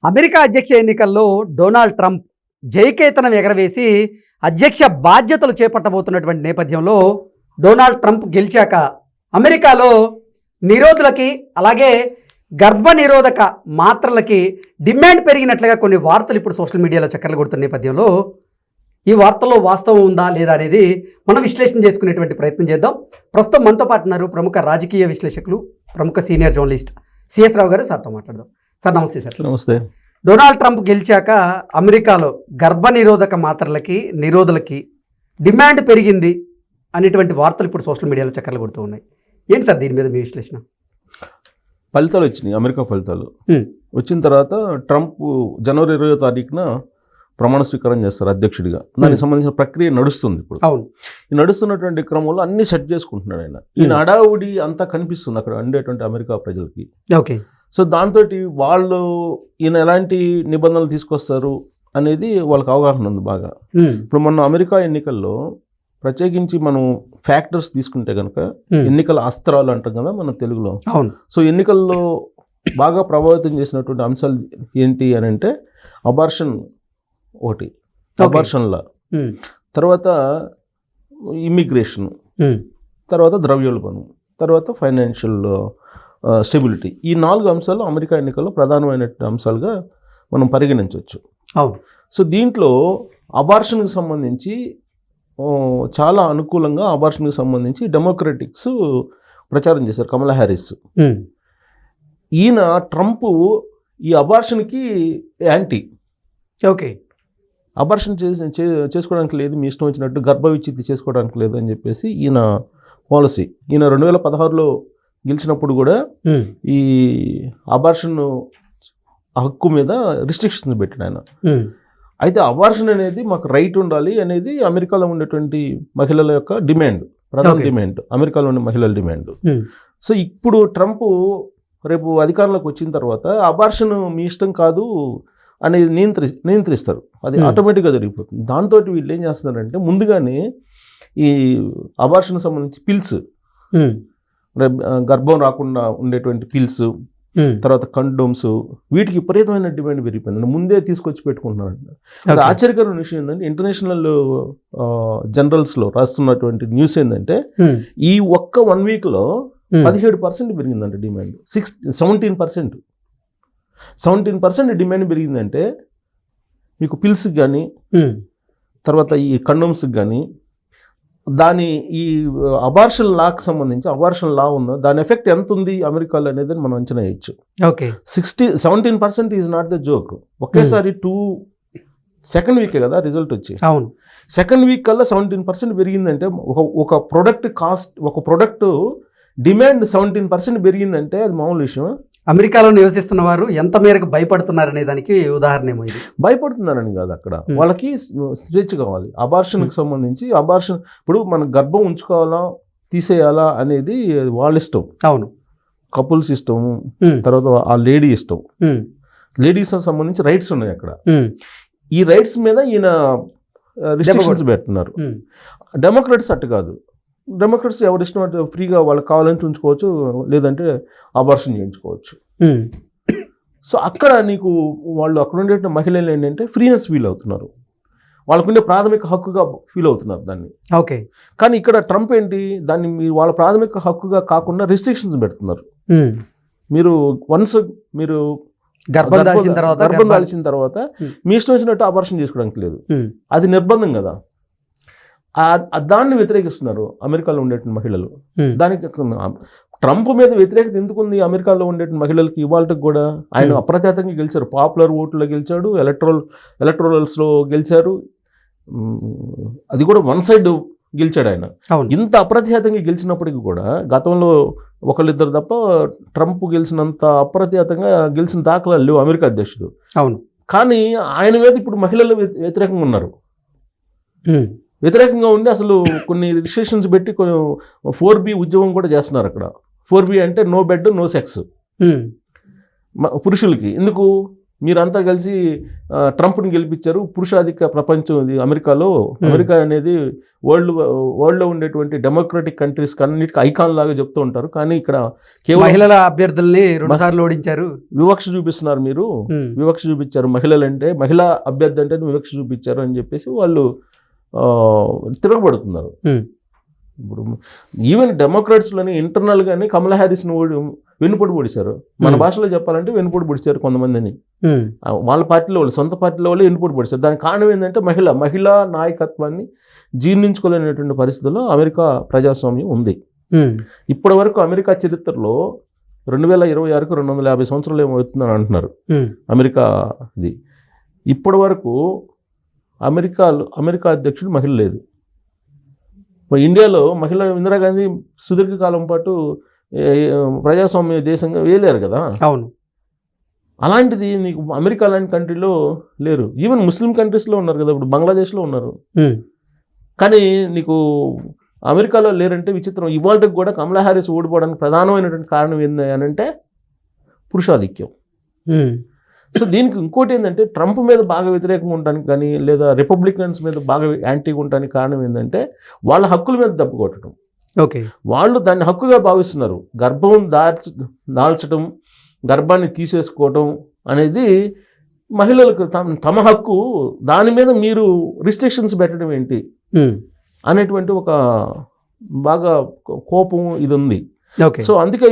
America అధ్యక్ష ఎన్నికల్లో Donald Trump జయకేతనం ఎగరవేసి అధ్యక్ష బాధ్యతలు చేపట్టబోతున్నటువంటి నేపథ్యంలో డొనాల్డ్ ట్రంప్ గెలిచాక అమెరికాలో నిరోధులకి అలాగే గర్భ నిరోధక మాత్రలకి డిమాండ్ పెరిగినట్లుగా కొన్ని వార్తలు ఇప్పుడు సోషల్ మీడియాలో చక్కర్లు కొడుతున్న నేపథ్యంలో ఈ వార్తల్లో వాస్తవం ఉందా లేదా అనేది మనం విశ్లేషణ చేసుకునేటువంటి ప్రయత్నం చేద్దాం. ప్రస్తుతం మనతో పాటు ఉన్నారు ప్రముఖ రాజకీయ విశ్లేషకులు, ప్రముఖ సీనియర్ జర్నలిస్ట్ సిఎస్ రావు గారు. సార్తో మాట్లాడదాం. సార్ నమస్తే. సార్ నమస్తే. డొనాల్డ్ ట్రంప్ గెలిచాక అమెరికాలో గర్భ నిరోధక మాత్రలకి నిరోధులకి డిమాండ్ పెరిగింది అనేటువంటి వార్తలు ఇప్పుడు సోషల్ మీడియాలో చక్కర్లు కొడుతూ ఉన్నాయి. ఏంటి సార్ దీని మీద మీ విశ్లేషణ? ఫలితాలు వచ్చినాయి, అమెరికా ఫలితాలు వచ్చిన తర్వాత ట్రంప్ జనవరి 20వ తారీఖున ప్రమాణ స్వీకారం చేస్తారు అధ్యక్షుడిగా. దానికి సంబంధించిన ప్రక్రియ నడుస్తుంది ఇప్పుడు. అవును, ఈ నడుస్తున్నటువంటి క్రమంలో అన్ని సెట్ చేసుకుంటున్నాడు ఆయన. ఈయన హడావుడి అంతా కనిపిస్తుంది అక్కడ ఉండేటువంటి అమెరికా ప్రజలకి. ఓకే, సో దాంతో వాళ్ళు ఈయన ఎలాంటి నిబంధనలు తీసుకొస్తారు అనేది వాళ్ళకి అవగాహన ఉంది బాగా. ఇప్పుడు మొన్న అమెరికా ఎన్నికల్లో ప్రత్యేకించి మనం ఫ్యాక్టర్స్ తీసుకుంటే కనుక ఎన్నికల అస్త్రాలు అంటాం కదా మన తెలుగులో. అవును. సో ఎన్నికల్లో బాగా ప్రభావితం చేసినటువంటి అంశాలు ఏంటి అని అంటే అబార్షన్ ఒకటి, అబార్షన్ లా, తర్వాత ఇమ్మిగ్రేషన్, తర్వాత ద్రవ్యోల్బణం, తర్వాత ఫైనాన్షియల్ స్టెబిలిటీ. ఈ 4 అంశాలు అమెరికా ఎన్నికల్లో ప్రధానమైన అంశాలుగా మనం పరిగణించవచ్చు. అవును. సో దీంట్లో అబార్షన్కి సంబంధించి చాలా అనుకూలంగా అబార్షన్కి సంబంధించి డెమోక్రటిక్స్ ప్రచారం చేశారు. కమలా హ్యారిస్. ఈయన ట్రంప్ ఈ అబార్షన్కి యాంటీ. ఓకే, అబార్షన్ చేసుకోవడానికి లేదు, మీ ఇష్టం వచ్చినట్టు గర్భవిచ్ఛిత్తి చేసుకోవడానికి లేదు అని చెప్పేసి ఈయన పాలసీ. ఈయన 2016లో గెలిచినప్పుడు కూడా ఈ అబార్షన్ హక్కు మీద రిస్ట్రిక్షన్స్ పెట్టాడు ఆయన. అయితే అబార్షన్ అనేది మాకు రైట్ ఉండాలి అనేది అమెరికాలో ఉండేటువంటి మహిళల యొక్క డిమాండ్, ప్రధాన డిమాండ్, అమెరికాలో ఉండే మహిళల డిమాండ్. సో ఇప్పుడు ట్రంప్ రేపు అధికారంలోకి వచ్చిన తర్వాత అబార్షన్ మీ ఇష్టం కాదు అనేది నియంత్రిస్తారు. అది ఆటోమేటిక్గా జరిగిపోతుంది. దాంతో వీళ్ళు ఏం చేస్తున్నారంటే ముందుగానే ఈ అబార్షన్ సంబంధించి పిల్స్, గర్భం రాకుండా ఉండేటువంటి పిల్స్, తర్వాత కండోమ్స్, వీటికి విపరీతమైన డిమాండ్ పెరిగిపోయింది. ముందే తీసుకొచ్చి పెట్టుకుంటున్నారంట. అది ఆశ్చర్యకరమైన విషయం ఏంటంటే ఇంటర్నేషనల్ జర్నల్స్లో రాస్తున్నటువంటి న్యూస్ ఏంటంటే ఈ ఒక్క 1 వీక్లో 17% పెరిగిందంట డిమాండ్. 17% డిమాండ్ పెరిగిందంటే మీకు పిల్స్కి కానీ తర్వాత ఈ కండోమ్స్కి కానీ దాని ఈ అబార్షన్ లాకి సంబంధించి అబార్షన్ లా ఉందో దాని ఎఫెక్ట్ ఎంత ఉంది అమెరికాలో అనేది మనం అంచనా వేయచ్చు. Okay, 17% is not the joke. ఒకేసారి సెకండ్ వీకే కదా రిజల్ట్ వచ్చి. అవును, సెకండ్ వీక్ కల్లా 17% పెరిగిందంటే ఒక ప్రొడక్ట్ కాస్ట్, ఒక ప్రొడక్ట్ డిమాండ్ 17% పెరిగిందంటే అది మామూలు విషయం. అమెరికాలో నివసిస్తున్న వారు ఎంత మేరకు భయపడుతున్నారనే దానికి ఉదాహరణ ఏమో ఇది. భయపడుతున్నారని కాదు, అక్కడ వాళ్ళకి స్వేచ్ఛ కావాలి. అబార్షన్కి సంబంధించి అబార్షన్ ఇప్పుడు మన గర్భం ఉంచుకోవాలా తీసేయాలా అనేది వాళ్ళ ఇష్టం. అవును, కపుల్స్ ఇష్టం, తర్వాత ఆ లేడీ ఇష్టం. లేడీస్ సంబంధించి రైట్స్ ఉన్నాయి అక్కడ. ఈ రైట్స్ మీద ఈయన రిస్ట్రిక్షన్స్ పెడుతున్నారు. డెమోక్రాట్స్ అట్టు కాదు. డెమోక్రట్స్ ఎవరి ఇష్టం అంటే ఫ్రీగా వాళ్ళకి కావాలంటే ఉంచుకోవచ్చు, లేదంటే అబార్షన్ చేయించుకోవచ్చు. సో అక్కడ నీకు వాళ్ళు అక్కడ ఉండే మహిళలు ఏంటంటే ఫ్రీనెస్ ఫీల్ అవుతున్నారు, వాళ్ళకుండే ప్రాథమిక హక్కుగా ఫీల్ అవుతున్నారు దాన్ని. ఓకే, కానీ ఇక్కడ ట్రంప్ ఏంటి దాన్ని మీరు వాళ్ళ ప్రాథమిక హక్కుగా కాకుండా రిస్ట్రిక్షన్స్ పెడుతున్నారు. మీరు వన్స్ మీరు గర్భం దాల్చిన తర్వాత మీ ఇష్టం వచ్చినట్టు అబార్షన్ చేసుకోవడానికి లేదు, అది నిర్బంధం కదా. దాన్ని వ్యతిరేకిస్తున్నారు అమెరికాలో ఉండేటువంటి మహిళలు. దానికి ట్రంప్ మీద వ్యతిరేకత ఎందుకుంది అమెరికాలో ఉండేటువంటి మహిళలకి? ఇవాళకి కూడా ఆయన అప్రతిహతంగా గెలిచారు, పాపులర్ ఓట్లో గెలిచాడు, ఎలక్టోరల్స్లో గెలిచారు. అది కూడా వన్ సైడ్ గెలిచాడు ఆయన. ఇంత అప్రతిహతంగా గెలిచినప్పటికీ కూడా గతంలో ఒకళ్ళిద్దరు తప్ప ట్రంప్ గెలిచినంత అప్రతిహతంగా గెలిచిన దాఖలాలు లేవు అమెరికా అధ్యక్షుడు. అవును, కానీ ఆయన మీద ఇప్పుడు మహిళలు వ్యతిరేకంగా ఉన్నారు. వ్యతిరేకంగా ఉండి అసలు కొన్ని రిస్ట్రిక్షన్స్ పెట్టి 4B ఉద్యోగం కూడా చేస్తున్నారు అక్కడ. 4B అంటే నో బెడ్ నో సెక్స్ పురుషులకి. ఎందుకు? మీరంతా కలిసి ట్రంప్ని గెలిపించారు, పురుషాధిక ప్రపంచం ఇది అమెరికాలో. అమెరికా అనేది వరల్డ్లో ఉండేటువంటి డెమోక్రటిక్ కంట్రీస్ అన్నిటికీ ఐకాన్ లాగా చెప్తూ ఉంటారు. కానీ ఇక్కడ కేవలం మహిళల అభ్యర్థుల్ని 2 సార్లు ఓడించారు, వివక్ష చూపిస్తున్నారు, మీరు వివక్ష చూపించారు, మహిళలంటే మహిళా అభ్యర్థి అంటే వివక్ష చూపించారు అని చెప్పేసి వాళ్ళు తిరగబడుతున్నారు. ఇప్పుడు ఈవెన్ డెమోక్రాట్స్లోని ఇంటర్నల్గానే కమలా హ్యారిస్ని వెన్నుపోటు పొడిచారు. మన భాషలో చెప్పాలంటే వెన్నుపోటు పొడిచారు కొంతమందిని. వాళ్ళ పార్టీలో వాళ్ళు, సొంత పార్టీలో వాళ్ళు వెన్నుపోటు పొడిచారు. దానికి కారణం ఏంటంటే మహిళా నాయకత్వాన్ని జీర్ణించుకోలేనటువంటి పరిస్థితుల్లో అమెరికా ప్రజాస్వామ్యం ఉంది. ఇప్పటి వరకు అమెరికా చరిత్రలో 2026కు 250 సంవత్సరాలు ఏమవుతుందని అంటున్నారు అమెరికా ఇది. ఇప్పటి వరకు అమెరికా అధ్యక్షుడు మహిళ లేదు. ఇండియాలో మహిళ ఇందిరాగాంధీ సుదీర్ఘకాలం పాటు ప్రజాస్వామ్య దేశంగా వేయలేరు కదా. అవును. అలాంటిది నీకు అమెరికా లాంటి కంట్రీలో లేరు. ఈవెన్ ముస్లిం కంట్రీస్లో ఉన్నారు కదా, ఇప్పుడు బంగ్లాదేశ్లో ఉన్నారు. కానీ నీకు అమెరికాలో లేరంటే విచిత్రం. ఇవాళకి కూడా కమలా హ్యారిస్ ఓడిపోవడానికి ప్రధానమైనటువంటి కారణం ఏంది అని అంటే పురుషాధిక్యం. సో దీనికి ఇంకోటి ఏంటంటే ట్రంప్ మీద బాగా వ్యతిరేకంగా ఉండడానికి కానీ లేదా రిపబ్లికన్స్ మీద బాగా యాంటీగా ఉండడానికి కారణం ఏంటంటే వాళ్ళ హక్కుల మీద దెబ్బ కొట్టడం. ఓకే, వాళ్ళు దాన్ని హక్కుగా భావిస్తున్నారు. గర్భం దాల్చడం, గర్భాన్ని తీసేసుకోవడం అనేది మహిళలకు తమ హక్కు. దాని మీద మీరు రిస్ట్రిక్షన్స్ పెట్టడం ఏంటి అనేటువంటి ఒక బాగా కోపం ఇది ఉంది. సో అందుకే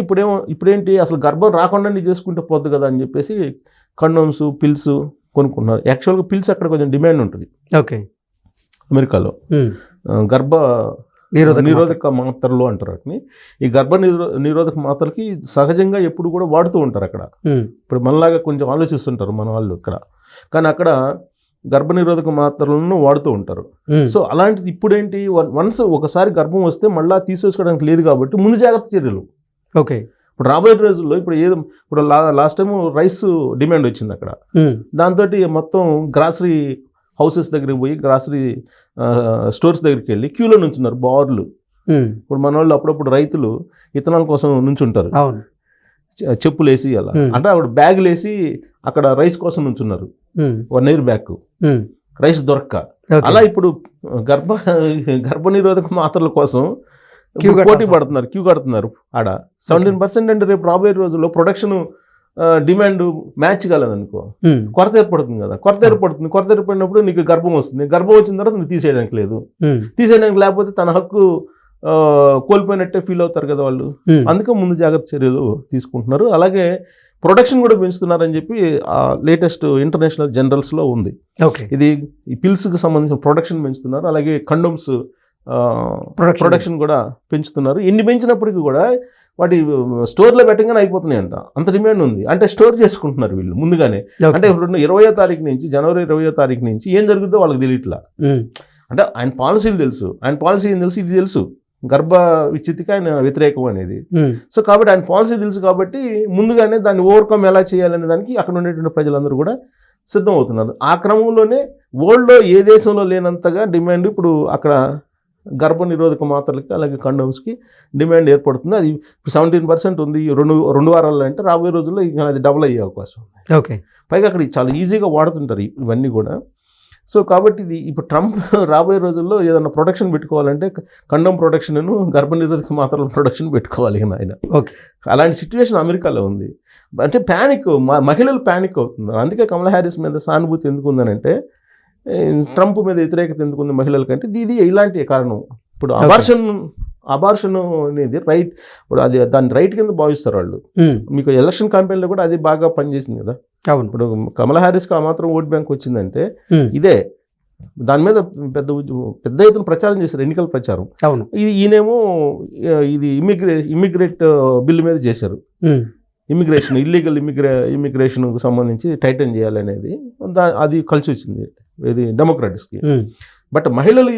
ఇప్పుడేంటి అసలు గర్భం రాకుండా చేసుకుంటే పోద్దు కదా అని చెప్పేసి కండోమ్స్, పిల్స్ కొనుక్కున్నారు. యాక్చువల్గా పిల్స్ అక్కడ కొంచెం డిమాండ్ ఉంటుంది ఓకే అమెరికాలో. గర్భ నిరోధక మాత్రలు అంటారు వాటిని. ఈ గర్భ నిరోధక మాత్రలకి సహజంగా ఎప్పుడు కూడా వాడుతూ ఉంటారు అక్కడ. ఇప్పుడు మనలాగా కొంచెం ఆలోచిస్తుంటారు మన వాళ్ళు ఇక్కడ, కానీ అక్కడ గర్భనిరోధక మాత్రలను వాడుతూ ఉంటారు. సో అలాంటిది ఇప్పుడేంటి, వన్స్ ఒకసారి గర్భం వస్తే మళ్ళీ తీసేసుకోవడానికి లేదు కాబట్టి ముందు జాగ్రత్త చర్యలు. ఓకే, ఇప్పుడు రాబోయే రోజుల్లో ఇప్పుడు లాస్ట్ టైం రైస్ డిమాండ్ వచ్చింది అక్కడ. దాంతో మొత్తం గ్రాసరీ హౌసెస్ దగ్గరికి పోయి, గ్రాసరీ స్టోర్స్ దగ్గరికి వెళ్ళి క్యూలో నుంచున్నారు బార్లు. ఇప్పుడు మన వాళ్ళు అప్పుడప్పుడు రైతులు ఇథనాల్ కోసం నుంచుంటారు, చెప్పులు వేసి అలా, అంటే అప్పుడు బ్యాగులు వేసి అక్కడ రైస్ కోసం నుంచున్నారు 1 year బ్యాక్, రైస్ దొరక్క. అలా ఇప్పుడు గర్భనిరోధక మాత్రల కోసం పోటీ పడుతున్నారు, క్యూ కడుతున్నారు ఆడ. 17% అంటే రేపు రాబోయే రోజుల్లో ప్రొడక్షన్ డిమాండ్ మ్యాచ్ కాలేదనుకో కొరత ఏర్పడుతుంది కదా. కొరత ఏర్పడినప్పుడు నీకు గర్భం వస్తుంది. గర్భం వచ్చిన తర్వాత నువ్వు తీసేయడానికి లేదు. తీసేయడానికి లేకపోతే తన హక్కు కోల్పోయినట్టే ఫీల్ అవుతారు కదా వాళ్ళు. అందుకే ముందు జాగ్రత్త చర్యలు తీసుకుంటున్నారు. అలాగే ప్రొడక్షన్ కూడా పెంచుతున్నారని చెప్పి లేటెస్ట్ ఇంటర్నేషనల్ జర్నల్స్లో ఉంది. ఇది ఈ పిల్స్కి సంబంధించిన ప్రొడక్షన్ పెంచుతున్నారు. అలాగే కండోమ్స్ ప్రొడక్షన్ కూడా పెంచుతున్నారు. ఎన్ని పెంచినప్పటికీ కూడా వాటి స్టోర్లో పెట్టగానే అయిపోతున్నాయంట, అంత డిమాండ్ ఉంది. అంటే స్టోర్ చేసుకుంటున్నారు వీళ్ళు ముందుగానే. అంటే 20వ తారీఖు నుంచి, జనవరి 20వ తారీఖు నుంచి ఏం జరుగుతుందో వాళ్ళకి తెలియట్లా. అంటే ఆయన పాలసీలు తెలుసు, ఆయన పాలసీ ఏం తెలుసు, ఇది తెలుసు, గర్భ విచ్ఛిత్తికి ఆయన వ్యతిరేకం అనేది. సో కాబట్టి ఆయన పాలసీ తెలుసు కాబట్టి ముందుగానే దాన్ని ఓవర్కమ్ ఎలా చేయాలనే దానికి అక్కడ ఉండేటువంటి ప్రజలందరూ కూడా సిద్ధం అవుతున్నారు. ఆ క్రమంలోనే వరల్డ్లో ఏ దేశంలో లేనంతగా డిమాండ్ ఇప్పుడు అక్కడ గర్భ నిరోధక మాత్రలకి అలాగే కండోమ్స్కి డిమాండ్ ఏర్పడుతుంది. అది 17% ఉంది 2 వారాల్లో. అంటే రాబోయే రోజుల్లో ఇక అది డబుల్ అయ్యే అవకాశం ఉంది. ఓకే, పైగా అక్కడ చాలా ఈజీగా వాడుతుంటారు ఇవన్నీ కూడా. సో కాబట్టి ఇది ఇప్పుడు ట్రంప్ రాబోయే రోజుల్లో ఏదైనా ప్రొడక్షన్ పెట్టుకోవాలంటే కండోమ్ ప్రొడక్షన్, గర్భనిరోధక మాత్రల ప్రొడక్షన్ పెట్టుకోవాలి ఆయన. అలాంటి సిచ్యువేషన్ అమెరికాలో ఉంది. అంటే ప్యానిక్, మహిళలు ప్యానిక్ అవుతున్నారు. అందుకే కమలా హ్యారిస్ మీద సానుభూతి ఎందుకు ఉందనంటే, ట్రంప్ మీద వ్యతిరేకత ఎందుకుంది మహిళలకంటే ఇది ఇలాంటి కారణం. ఇప్పుడు అబార్షన్ అనేది రైట్, ఇప్పుడు అది దాన్ని రైట్ కింద భావిస్తారు వాళ్ళు. మీకు ఎలక్షన్ క్యాంపెయిన్లో కూడా అది బాగా పనిచేసింది కదా. ఇప్పుడు కమలా హ్యారిస్కి ఆ మాత్రం ఓట్ బ్యాంక్ వచ్చిందంటే ఇదే. దాని మీద పెద్ద ఎత్తున ప్రచారం చేశారు, ఎన్నికల ప్రచారం. ఈయనేమో ఇది ఇమిగ్రేట్ బిల్లు మీద చేశారు. ఇమిగ్రేషన్, ఇల్లీగల్ ఇమిగ్రేషన్కు సంబంధించి టైటన్ చేయాలనేది అది కలిసి వచ్చింది ఇది డెమోక్రాటిక్స్కి. బట్ మహిళలు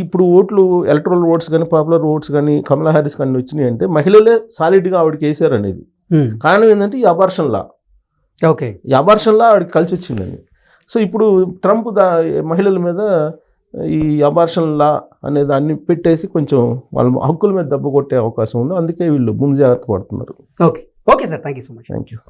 ఇప్పుడు ఓట్లు, ఎలక్ట్రల్ ఓట్స్ కానీ పాపులర్ ఓట్స్ కానీ కమలా హ్యారిస్ కానీ వచ్చినాయి అంటే మహిళలే సాలిడ్గా ఆవిడకి వేసారు అనేది. కారణం ఏంటంటే ఈ అబార్షన్ లా. ఈ అబార్షన్ లా ఆవిడకి కలిసి వచ్చిందని. సో ఇప్పుడు ట్రంప్ మహిళల మీద ఈ అబార్షన్ లా అనే దాన్ని పెట్టేసి కొంచెం వాళ్ళ హక్కుల మీద దెబ్బ కొట్టే అవకాశం ఉంది. అందుకే వీళ్ళు ముందు జాగ్రత్త పడుతున్నారు. Okay sir, thank you so much. Thank you.